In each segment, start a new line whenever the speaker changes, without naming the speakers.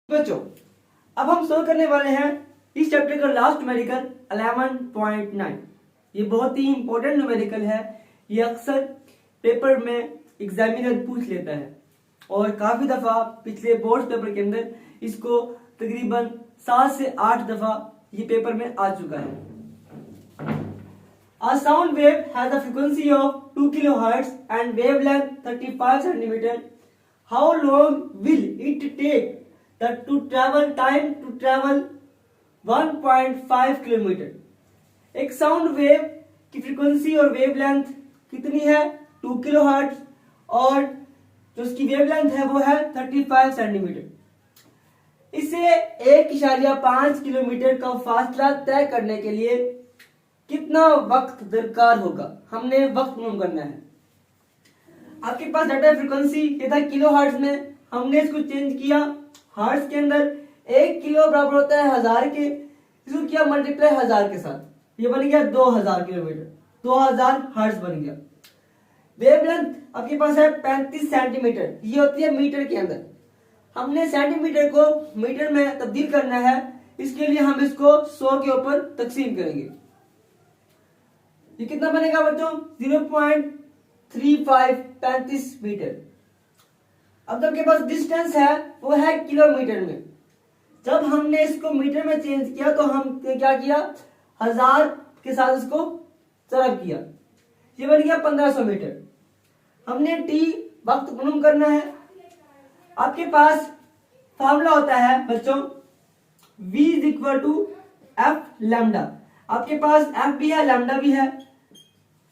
बच्चों, अब हम सोल्व करने वाले हैं इस चैप्टर का लास्ट न्यूमेरिकल 11.9। ये बहुत ही इंपॉर्टेंट न्यूमेरिकल है। ये अक्सर पेपर में एग्जामिनर पूछ लेता है और काफी दफा पिछले बोर्ड पेपर के अंदर इसको तकरीबन 7 से 8 दफा ये पेपर में आ चुका है। A sound wave has a frequency of 2 kilohertz and wavelength 35 centimeter. How long will it take to travel 1.5 kilometre? एक साउंड वेव की फ्रीक्वेंसी और वेवलेंथ कितनी है? 2 किलोहर्ट्ज और जो उसकी वेवलेंथ है वो है 35 सेंटीमीटर। इसे 1.5 किलोमीटर का फासला तय करने के लिए कितना वक्त दरकार होगा? हमने वक्त मालूम करना है। आपके पास डाटा फ्रीक्वेंसी ये था किलोहर्ट्ज में, हमने इसको चेंज किया हर्ट्ज के अंदर। 1 किलो बराबर होता है 1000 के, इसको किया मल्टीप्लाई 1000 के साथ, ये बन गया 2000 किलोमीटर, 2000 हर्ट्ज बन गया। वेवलेंथ आपके पास है 35 सेंटीमीटर, ये होती है मीटर के अंदर। हमने सेंटीमीटर को मीटर में तब्दील करना है, इसके लिए हम इसको 100 के ऊपर तकसीम करेंगे। ये कितना बनेगा बच्चों? 0.35 मीटर। अब आपके पास डिस्टेंस है वो है किलोमीटर में। जब हमने इसको मीटर में चेंज किया तो हम क्या किया? 1000 के साथ इसको सरब किया, ये बन गया 1500 मीटर। हमने टी वक्त मालूम करना है। आपके पास फार्मूला होता है बच्चों V is equal to f lambda. आपके पास एफ भी है लैम्डा भी है।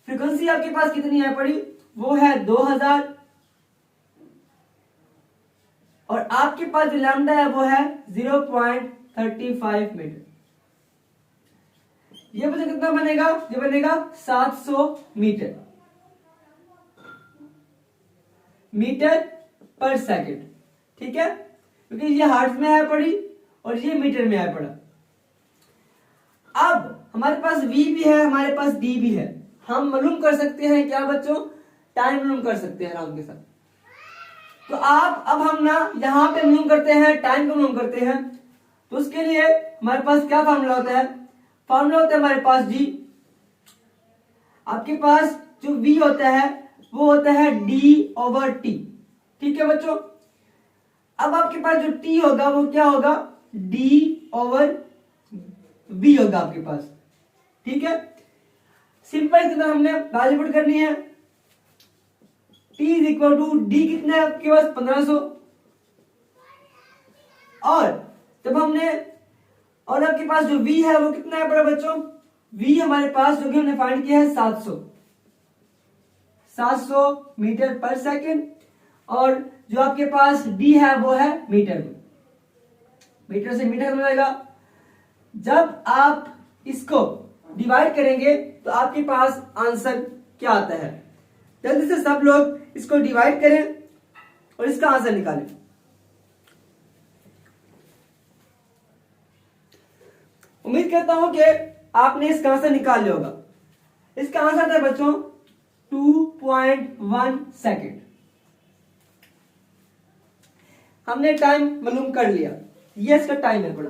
फ्रीक्वेंसी आपके पास कितनी है पड़ी? वो है 2000 और आपके पास जो लैम्डा है वो है 0.35 मीटर। ये बच्चों कितना बनेगा? ये बनेगा 700 मीटर पर सेकंड। ठीक है, क्योंकि ये हर्ट्ज में है पड़ी और ये मीटर में है पड़ा। अब हमारे पास V भी है, हमारे पास D भी है। हम मालूम कर सकते हैं क्या बच्चों? टाइम मालूम कर सकते हैं आराम के साथ। तो अब हम ना यहाँ पे मालूम करते हैं, टाइम को मालूम करते हैं। तो उसके लिए हमारे पास क्या फार्मूला होता है? फार्मूला होता है हमारे पास D। आपके पास जो V होता है वो होता है D/T। ठीक है बच्चों, अब आपके पास जो T होगा वो क्या होगा? D/V होगा आपके पास। ठीक है, सिंपल कितना हमने वैल्यू पुट करनी है। T is equal to D कितना है आपके पास? 1500। और जब हमने और आपके पास जो V है वो कितना है बड़ा बच्चों? V हमारे पास जो कि हमने फाइंड किया है 700 मीटर पर सेकंड। और जो आपके पास D है वो है मीटर में, मीटर से मीटर में आएगा। जब आप इसको डिवाइड करेंगे तो आपके पास आंसर क्या आता है? जल्दी से सब लोग इसको डिवाइड करें और इसका आंसर निकालें। उम्मीद करता हूं कि आपने इसका आंसर निकाल लिया होगा। इसका आंसर था बच्चों 2.1 सेकेंड। हमने टाइम मालूम कर लिया, ये इसका टाइम है बड़ा।